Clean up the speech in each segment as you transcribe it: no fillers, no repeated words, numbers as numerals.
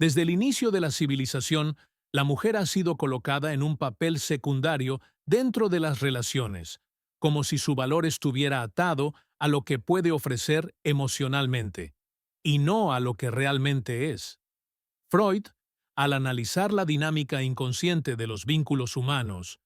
Desde el inicio de la civilización, la mujer ha sido colocada en un papel secundario dentro de las relaciones, como si su valor estuviera atado a lo que puede ofrecer emocionalmente, y no a lo que realmente es. Freud, al analizar la dinámica inconsciente de los vínculos humanos,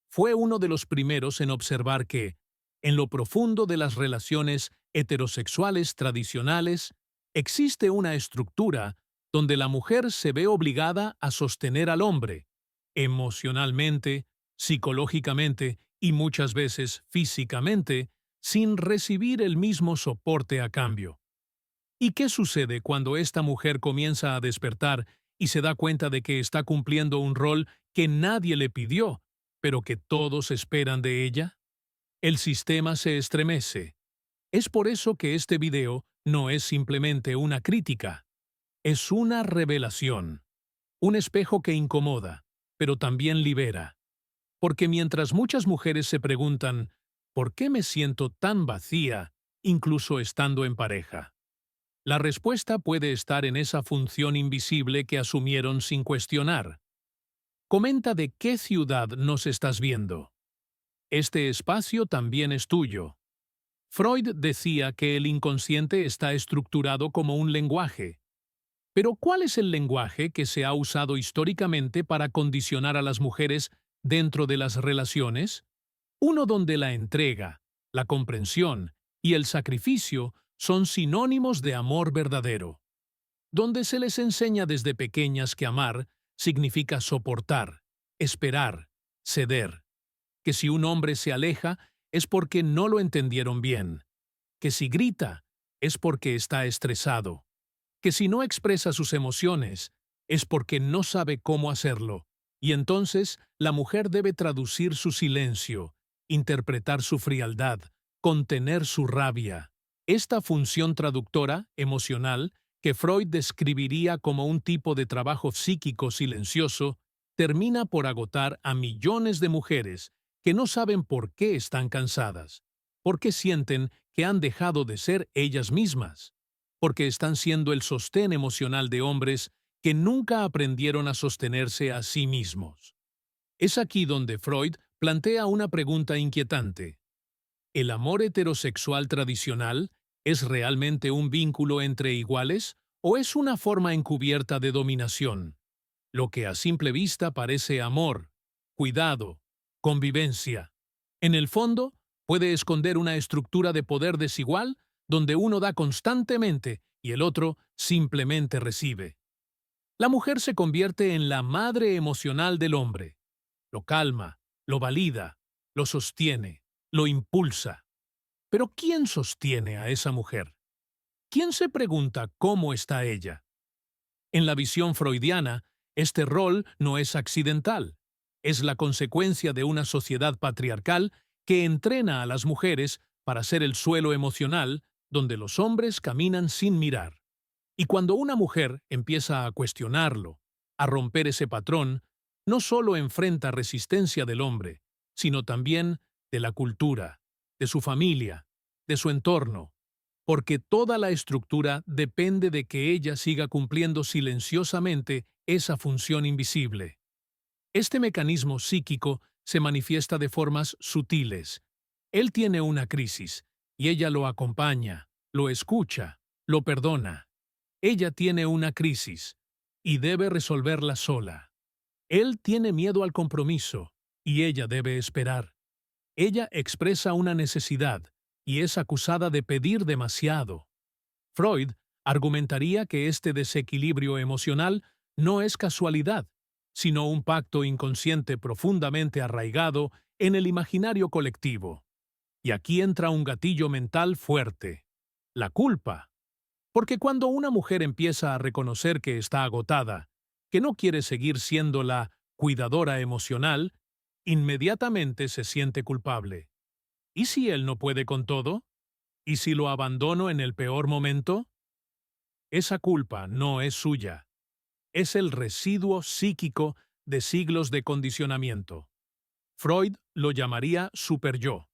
fue uno de los primeros en observar que, en lo profundo de las relaciones heterosexuales tradicionales, existe una estructura donde la mujer se ve obligada a sostener al hombre, emocionalmente, psicológicamente y muchas veces físicamente, sin recibir el mismo soporte a cambio. ¿Y qué sucede cuando esta mujer comienza a despertar y se da cuenta de que está cumpliendo un rol que nadie le pidió, pero que todos esperan de ella? El sistema se estremece. Es por eso que este video no es simplemente una crítica, es una revelación, un espejo que incomoda, pero también libera. Porque mientras muchas mujeres se preguntan, ¿por qué me siento tan vacía, incluso estando en pareja? La respuesta puede estar en esa función invisible que asumieron sin cuestionar. Comenta de qué ciudad nos estás viendo. Este espacio también es tuyo. Freud decía que el inconsciente está estructurado como un lenguaje. Pero ¿cuál es el lenguaje que se ha usado históricamente para condicionar a las mujeres dentro de las relaciones? Uno donde la entrega, la comprensión y el sacrificio son sinónimos de amor verdadero. Donde se les enseña desde pequeñas que amar significa soportar, esperar, ceder. Que si un hombre se aleja es porque no lo entendieron bien. Que si grita es porque está estresado. Que si no expresa sus emociones es porque no sabe cómo hacerlo. Y entonces la mujer debe traducir su silencio, interpretar su frialdad, contener su rabia. Esta función traductora, emocional, que Freud describiría como un tipo de trabajo psíquico silencioso, termina por agotar a millones de mujeres que no saben por qué están cansadas, porque sienten que han dejado de ser ellas mismas, porque están siendo el sostén emocional de hombres que nunca aprendieron a sostenerse a sí mismos. Es aquí donde Freud plantea una pregunta inquietante. ¿El amor heterosexual tradicional es realmente un vínculo entre iguales o es una forma encubierta de dominación? Lo que a simple vista parece amor, cuidado, convivencia. En el fondo, puede esconder una estructura de poder desigual donde uno da constantemente y el otro simplemente recibe. La mujer se convierte en la madre emocional del hombre. Lo calma, lo valida, lo sostiene, lo impulsa. Pero ¿quién sostiene a esa mujer? ¿Quién se pregunta cómo está ella? En la visión freudiana, este rol no es accidental. Es la consecuencia de una sociedad patriarcal que entrena a las mujeres para ser el suelo emocional donde los hombres caminan sin mirar. Y cuando una mujer empieza a cuestionarlo, a romper ese patrón, no solo enfrenta resistencia del hombre, sino también de la cultura, de su familia, de su entorno, porque toda la estructura depende de que ella siga cumpliendo silenciosamente esa función invisible. Este mecanismo psíquico se manifiesta de formas sutiles. Él tiene una crisis, y ella lo acompaña, lo escucha, lo perdona. Ella tiene una crisis, y debe resolverla sola. Él tiene miedo al compromiso, y ella debe esperar. Ella expresa una necesidad, y es acusada de pedir demasiado. Freud argumentaría que este desequilibrio emocional no es casualidad, sino un pacto inconsciente profundamente arraigado en el imaginario colectivo. Y aquí entra un gatillo mental fuerte: la culpa. Porque cuando una mujer empieza a reconocer que está agotada, que no quiere seguir siendo la cuidadora emocional, inmediatamente se siente culpable. ¿Y si él no puede con todo? ¿Y si lo abandono en el peor momento? Esa culpa no es suya. Es el residuo psíquico de siglos de condicionamiento. Freud lo llamaría superyo,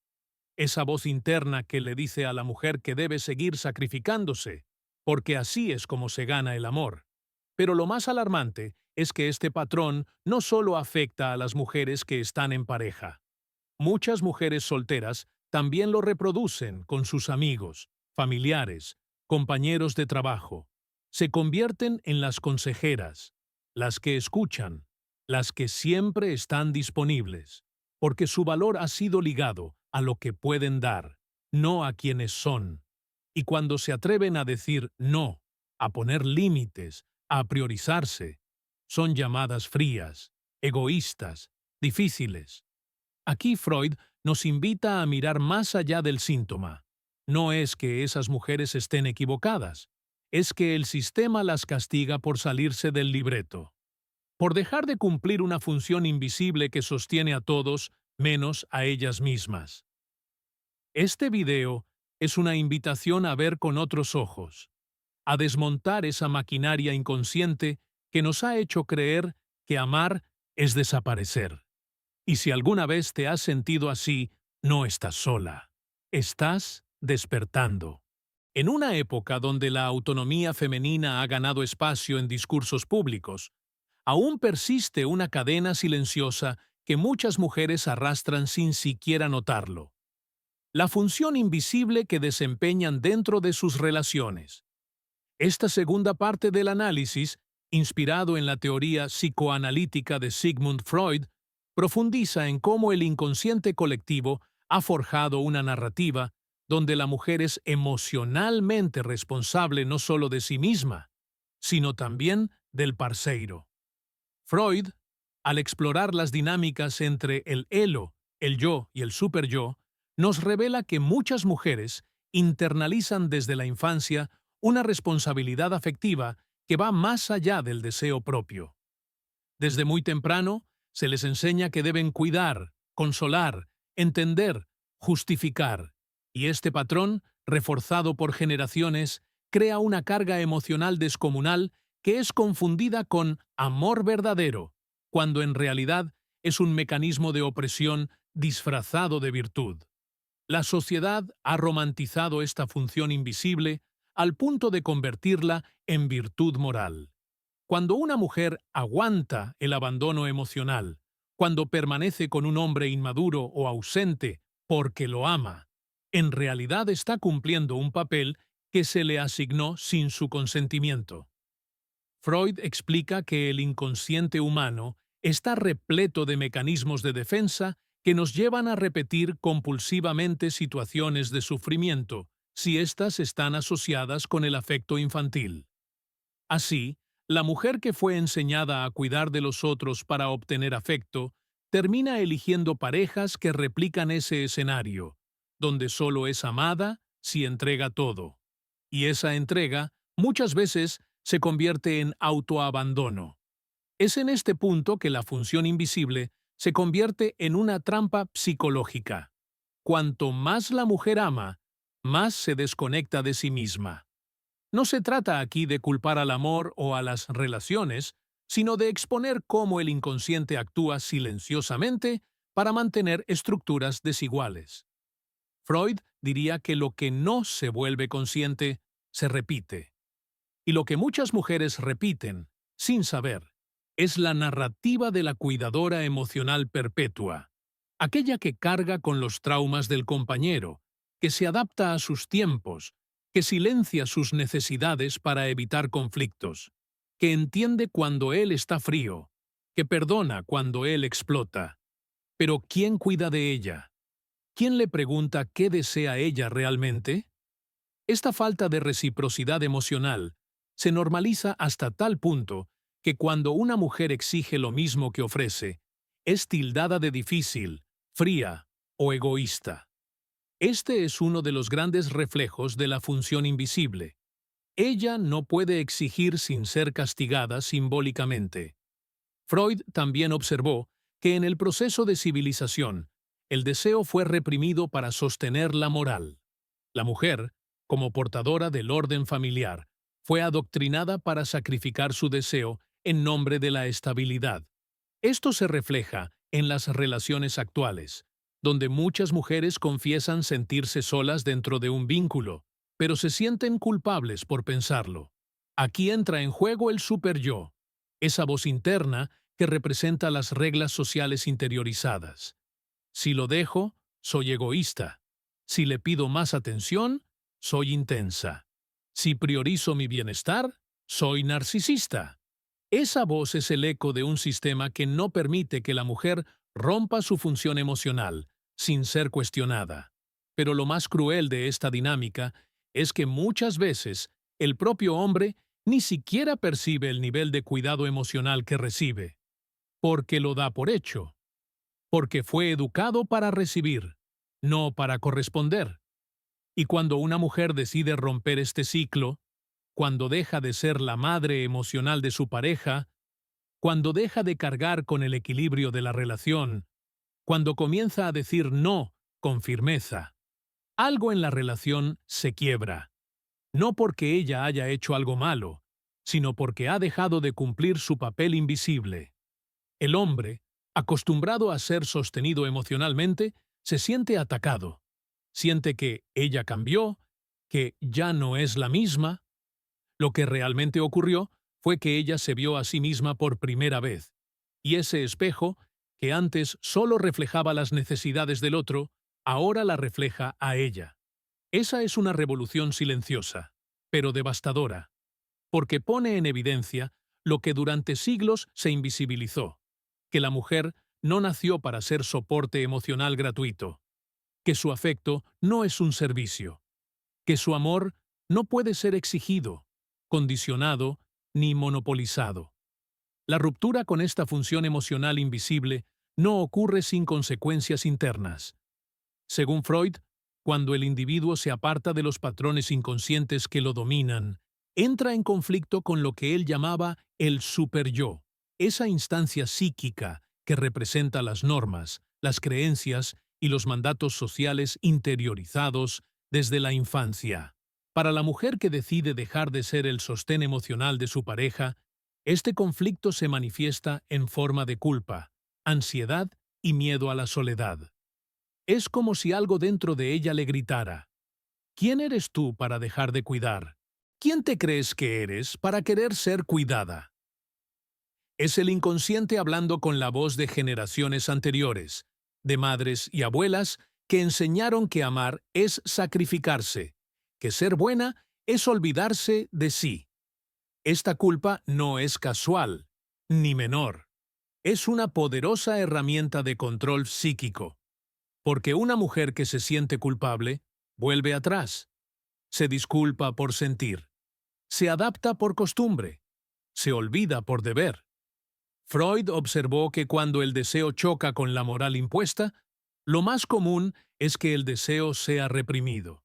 esa voz interna que le dice a la mujer que debe seguir sacrificándose, porque así es como se gana el amor. Pero lo más alarmante es que este patrón no solo afecta a las mujeres que están en pareja. Muchas mujeres solteras también lo reproducen con sus amigos, familiares, compañeros de trabajo. Se convierten en las consejeras, las que escuchan, las que siempre están disponibles, porque su valor ha sido ligado a lo que pueden dar, no a quienes son. Y cuando se atreven a decir no, a poner límites, a priorizarse, son llamadas frías, egoístas, difíciles. Aquí Freud nos invita a mirar más allá del síntoma. No es que esas mujeres estén equivocadas, es que el sistema las castiga por salirse del libreto, por dejar de cumplir una función invisible que sostiene a todos, menos a ellas mismas. Este video es una invitación a ver con otros ojos, a desmontar esa maquinaria inconsciente que nos ha hecho creer que amar es desaparecer. Y si alguna vez te has sentido así, no estás sola. Estás despertando. En una época donde la autonomía femenina ha ganado espacio en discursos públicos, aún persiste una cadena silenciosa que muchas mujeres arrastran sin siquiera notarlo. La función invisible que desempeñan dentro de sus relaciones. Esta segunda parte del análisis, inspirado en la teoría psicoanalítica de Sigmund Freud, profundiza en cómo el inconsciente colectivo ha forjado una narrativa donde la mujer es emocionalmente responsable no solo de sí misma, sino también del parceiro. Freud, al explorar las dinámicas entre el elo, el yo y el superyo, nos revela que muchas mujeres internalizan desde la infancia una responsabilidad afectiva que va más allá del deseo propio. Desde muy temprano, se les enseña que deben cuidar, consolar, entender, justificar, y este patrón, reforzado por generaciones, crea una carga emocional descomunal que es confundida con amor verdadero, cuando en realidad es un mecanismo de opresión disfrazado de virtud. La sociedad ha romantizado esta función invisible al punto de convertirla en virtud moral. Cuando una mujer aguanta el abandono emocional, cuando permanece con un hombre inmaduro o ausente porque lo ama, en realidad está cumpliendo un papel que se le asignó sin su consentimiento. Freud explica que el inconsciente humano está repleto de mecanismos de defensa que nos llevan a repetir compulsivamente situaciones de sufrimiento, si éstas están asociadas con el afecto infantil. Así, la mujer que fue enseñada a cuidar de los otros para obtener afecto, termina eligiendo parejas que replican ese escenario, donde solo es amada si entrega todo. Y esa entrega, muchas veces, se convierte en autoabandono. Es en este punto que la función invisible se convierte en una trampa psicológica. Cuanto más la mujer ama, más se desconecta de sí misma. No se trata aquí de culpar al amor o a las relaciones, sino de exponer cómo el inconsciente actúa silenciosamente para mantener estructuras desiguales. Freud diría que lo que no se vuelve consciente se repite. Y lo que muchas mujeres repiten, sin saber, es la narrativa de la cuidadora emocional perpetua, aquella que carga con los traumas del compañero, que se adapta a sus tiempos, que silencia sus necesidades para evitar conflictos, que entiende cuando él está frío, que perdona cuando él explota. Pero ¿quién cuida de ella? ¿Quién le pregunta qué desea ella realmente? Esta falta de reciprocidad emocional se normaliza hasta tal punto que cuando una mujer exige lo mismo que ofrece, es tildada de difícil, fría o egoísta. Este es uno de los grandes reflejos de la función invisible. Ella no puede exigir sin ser castigada simbólicamente. Freud también observó que en el proceso de civilización, el deseo fue reprimido para sostener la moral. La mujer, como portadora del orden familiar, fue adoctrinada para sacrificar su deseo en nombre de la estabilidad. Esto se refleja en las relaciones actuales, donde muchas mujeres confiesan sentirse solas dentro de un vínculo, pero se sienten culpables por pensarlo. Aquí entra en juego el superyo, esa voz interna que representa las reglas sociales interiorizadas. Si lo dejo, soy egoísta. Si le pido más atención, soy intensa. Si priorizo mi bienestar, soy narcisista. Esa voz es el eco de un sistema que no permite que la mujer rompa su función emocional, sin ser cuestionada. Pero lo más cruel de esta dinámica es que muchas veces el propio hombre ni siquiera percibe el nivel de cuidado emocional que recibe, porque lo da por hecho, porque fue educado para recibir, no para corresponder. Y cuando una mujer decide romper este ciclo, cuando deja de ser la madre emocional de su pareja, cuando deja de cargar con el equilibrio de la relación, cuando comienza a decir no con firmeza, algo en la relación se quiebra. No porque ella haya hecho algo malo, sino porque ha dejado de cumplir su papel invisible. El hombre, acostumbrado a ser sostenido emocionalmente, se siente atacado. Siente que ella cambió, que ya no es la misma. Lo que realmente ocurrió fue que ella se vio a sí misma por primera vez, y ese espejo, que antes solo reflejaba las necesidades del otro, ahora la refleja a ella. Esa es una revolución silenciosa, pero devastadora, porque pone en evidencia lo que durante siglos se invisibilizó, que la mujer no nació para ser soporte emocional gratuito, que su afecto no es un servicio, que su amor no puede ser exigido, condicionado ni monopolizado. La ruptura con esta función emocional invisible no ocurre sin consecuencias internas. Según Freud, cuando el individuo se aparta de los patrones inconscientes que lo dominan, entra en conflicto con lo que él llamaba el superyo, esa instancia psíquica que representa las normas, las creencias y los mandatos sociales interiorizados desde la infancia. Para la mujer que decide dejar de ser el sostén emocional de su pareja, este conflicto se manifiesta en forma de culpa, ansiedad y miedo a la soledad. Es como si algo dentro de ella le gritara: ¿quién eres tú para dejar de cuidar? ¿Quién te crees que eres para querer ser cuidada? Es el inconsciente hablando con la voz de generaciones anteriores, de madres y abuelas que enseñaron que amar es sacrificarse, que ser buena es olvidarse de sí. Esta culpa no es casual, ni menor. Es una poderosa herramienta de control psíquico. Porque una mujer que se siente culpable vuelve atrás, se disculpa por sentir, se adapta por costumbre, se olvida por deber. Freud observó que cuando el deseo choca con la moral impuesta, lo más común es que el deseo sea reprimido.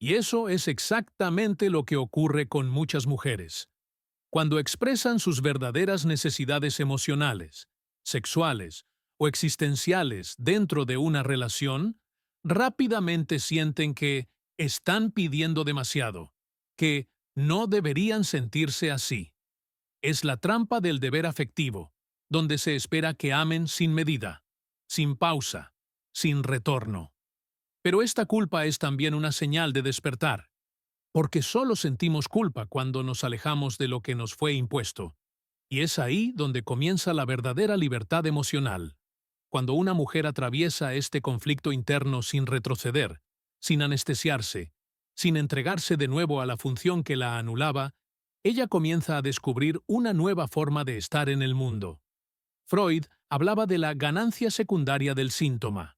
Y eso es exactamente lo que ocurre con muchas mujeres. Cuando expresan sus verdaderas necesidades emocionales, sexuales o existenciales dentro de una relación, rápidamente sienten que están pidiendo demasiado, que no deberían sentirse así. Es la trampa del deber afectivo, donde se espera que amen sin medida, sin pausa, sin retorno. Pero esta culpa es también una señal de despertar, porque solo sentimos culpa cuando nos alejamos de lo que nos fue impuesto. Y es ahí donde comienza la verdadera libertad emocional. Cuando una mujer atraviesa este conflicto interno sin retroceder, sin anestesiarse, sin entregarse de nuevo a la función que la anulaba, ella comienza a descubrir una nueva forma de estar en el mundo. Freud hablaba de la ganancia secundaria del síntoma.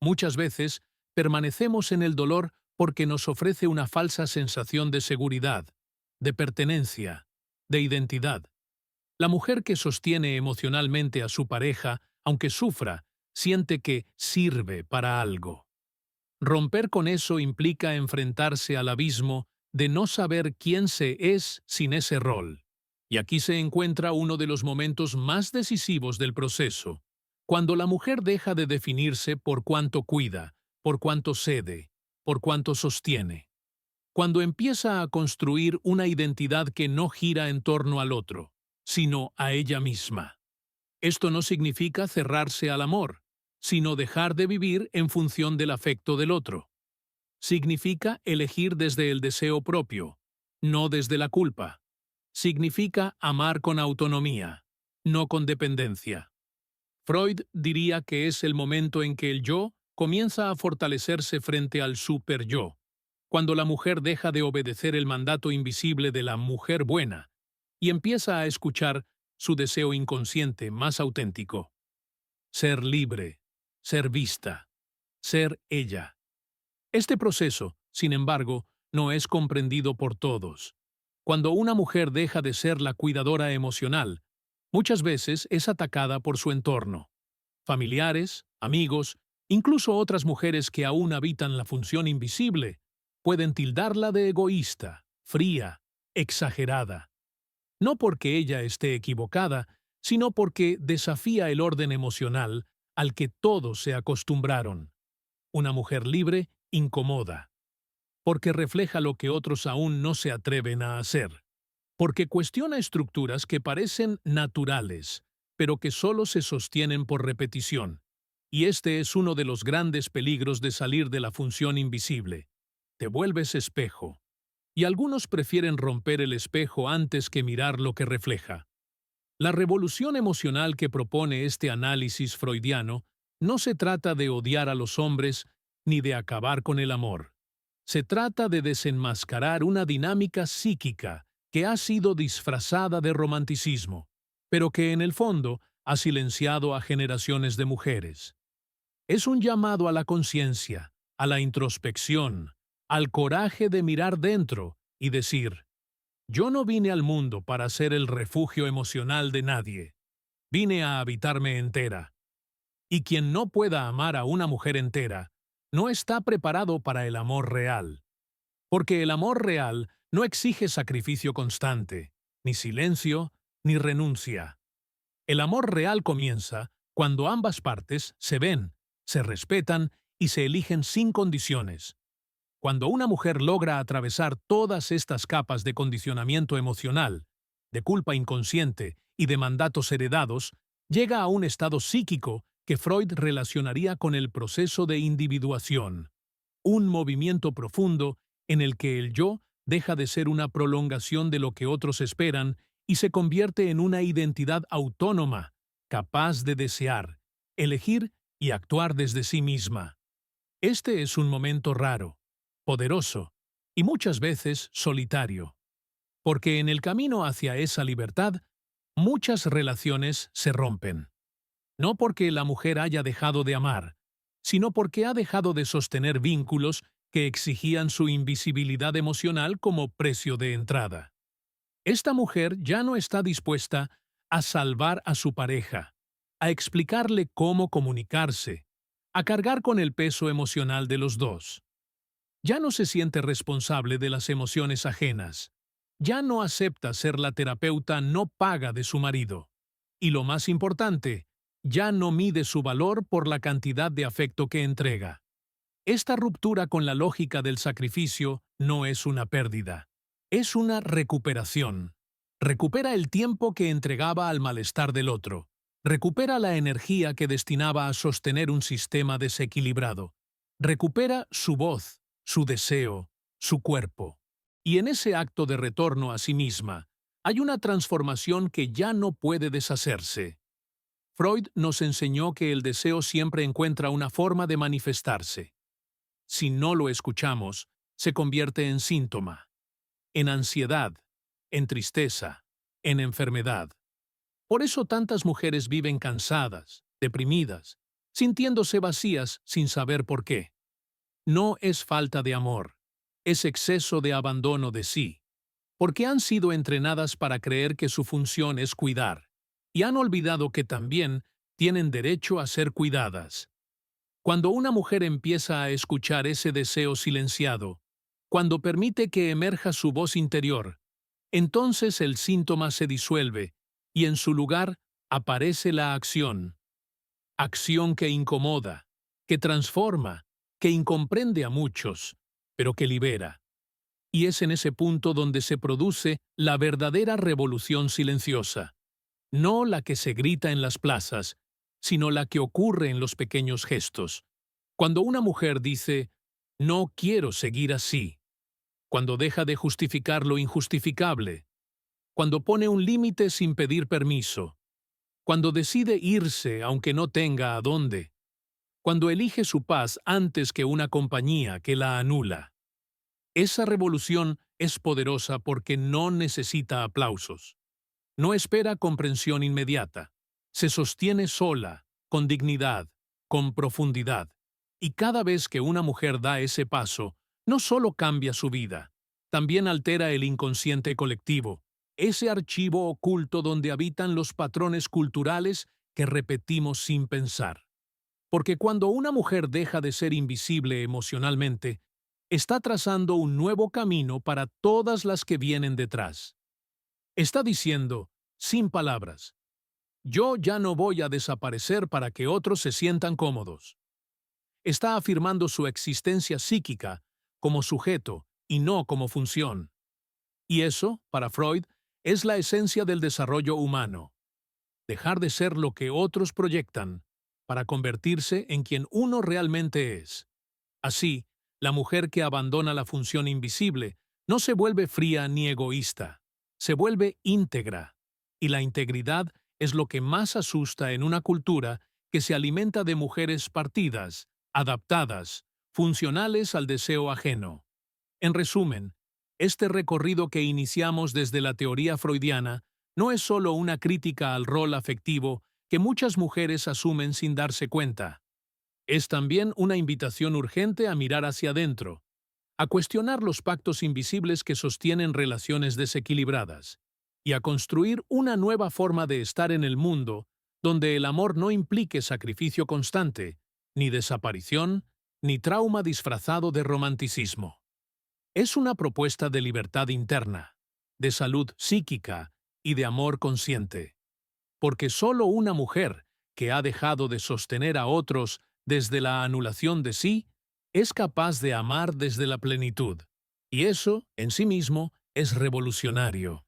Muchas veces permanecemos en el dolor porque nos ofrece una falsa sensación de seguridad, de pertenencia, de identidad. La mujer que sostiene emocionalmente a su pareja, aunque sufra, siente que sirve para algo. Romper con eso implica enfrentarse al abismo de no saber quién se es sin ese rol. Y aquí se encuentra uno de los momentos más decisivos del proceso, cuando la mujer deja de definirse por cuánto cuida, por cuánto cede, por cuánto sostiene. Cuando empieza a construir una identidad que no gira en torno al otro, sino a ella misma. Esto no significa cerrarse al amor, sino dejar de vivir en función del afecto del otro. Significa elegir desde el deseo propio, no desde la culpa. significa amar con autonomía, no con dependencia. Freud diría que es el momento en que el yo comienza a fortalecerse frente al super-yo, cuando la mujer deja de obedecer el mandato invisible de la mujer buena y empieza a escuchar su deseo inconsciente más auténtico. Ser libre, ser vista, ser ella. Este proceso, sin embargo, no es comprendido por todos. Cuando una mujer deja de ser la cuidadora emocional, muchas veces es atacada por su entorno. Familiares, amigos, incluso otras mujeres que aún habitan la función invisible, pueden tildarla de egoísta, fría, exagerada. No porque ella esté equivocada, sino porque desafía el orden emocional al que todos se acostumbraron. Una mujer libre incomoda, porque refleja lo que otros aún no se atreven a hacer, porque cuestiona estructuras que parecen naturales, pero que solo se sostienen por repetición. Y este es uno de los grandes peligros de salir de la función invisible. Te vuelves espejo. Y algunos prefieren romper el espejo antes que mirar lo que refleja. La revolución emocional que propone este análisis freudiano no se trata de odiar a los hombres ni de acabar con el amor. Se trata de desenmascarar una dinámica psíquica que ha sido disfrazada de romanticismo, pero que en el fondo ha silenciado a generaciones de mujeres. Es un llamado a la conciencia, a la introspección, al coraje de mirar dentro y decir: yo no vine al mundo para ser el refugio emocional de nadie. Vine a habitarme entera. Y quien no pueda amar a una mujer entera, no está preparado para el amor real. Porque el amor real no exige sacrificio constante, ni silencio, ni renuncia. El amor real comienza cuando ambas partes se ven, se respetan y se eligen sin condiciones. Cuando una mujer logra atravesar todas estas capas de condicionamiento emocional, de culpa inconsciente y de mandatos heredados, llega a un estado psíquico que Freud relacionaría con el proceso de individuación, un movimiento profundo en el que el yo deja de ser una prolongación de lo que otros esperan y se convierte en una identidad autónoma, capaz de desear, elegir y actuar desde sí misma. Este es un momento raro, poderoso y muchas veces solitario, porque en el camino hacia esa libertad, muchas relaciones se rompen. No porque la mujer haya dejado de amar, sino porque ha dejado de sostener vínculos que exigían su invisibilidad emocional como precio de entrada. Esta mujer ya no está dispuesta a salvar a su pareja, a explicarle cómo comunicarse, a cargar con el peso emocional de los dos. Ya no se siente responsable de las emociones ajenas. Ya no acepta ser la terapeuta no paga de su marido. Y lo más importante, ya no mide su valor por la cantidad de afecto que entrega. Esta ruptura con la lógica del sacrificio no es una pérdida. Es una recuperación. Recupera el tiempo que entregaba al malestar del otro. Recupera la energía que destinaba a sostener un sistema desequilibrado. Recupera su voz, su deseo, su cuerpo. Y en ese acto de retorno a sí misma, hay una transformación que ya no puede deshacerse. Freud nos enseñó que el deseo siempre encuentra una forma de manifestarse. Si no lo escuchamos, se convierte en síntoma, en ansiedad, en tristeza, en enfermedad. Por eso tantas mujeres viven cansadas, deprimidas, sintiéndose vacías sin saber por qué. No es falta de amor, es exceso de abandono de sí, porque han sido entrenadas para creer que su función es cuidar, y han olvidado que también tienen derecho a ser cuidadas. Cuando una mujer empieza a escuchar ese deseo silenciado, cuando permite que emerja su voz interior, entonces el síntoma se disuelve y en su lugar aparece la acción. Acción que incomoda, que transforma, que incomprende a muchos, pero que libera. Y es en ese punto donde se produce la verdadera revolución silenciosa. No la que se grita en las plazas, sino la que ocurre en los pequeños gestos. Cuando una mujer dice: no quiero seguir así. Cuando deja de justificar lo injustificable. cuando pone un límite sin pedir permiso, cuando decide irse aunque no tenga a dónde, cuando elige su paz antes que una compañía que la anula. Esa revolución es poderosa porque no necesita aplausos. No espera comprensión inmediata. Se sostiene sola, con dignidad, con profundidad. Y cada vez que una mujer da ese paso, no solo cambia su vida, también altera el inconsciente colectivo, ese archivo oculto donde habitan los patrones culturales que repetimos sin pensar. Porque cuando una mujer deja de ser invisible emocionalmente, está trazando un nuevo camino para todas las que vienen detrás. Está diciendo, sin palabras, yo ya no voy a desaparecer para que otros se sientan cómodos. Está afirmando su existencia psíquica como sujeto y no como función. Y eso, para Freud, es la esencia del desarrollo humano. Dejar de ser lo que otros proyectan para convertirse en quien uno realmente es. Así, la mujer que abandona la función invisible no se vuelve fría ni egoísta, se vuelve íntegra. Y la integridad es lo que más asusta en una cultura que se alimenta de mujeres partidas, adaptadas, funcionales al deseo ajeno. En resumen, este recorrido que iniciamos desde la teoría freudiana no es solo una crítica al rol afectivo que muchas mujeres asumen sin darse cuenta. Es también una invitación urgente a mirar hacia adentro, a cuestionar los pactos invisibles que sostienen relaciones desequilibradas, y a construir una nueva forma de estar en el mundo donde el amor no implique sacrificio constante, ni desaparición, ni trauma disfrazado de romanticismo. Es una propuesta de libertad interna, de salud psíquica y de amor consciente. Porque solo una mujer que ha dejado de sostener a otros desde la anulación de sí es capaz de amar desde la plenitud. Y eso, en sí mismo, es revolucionario.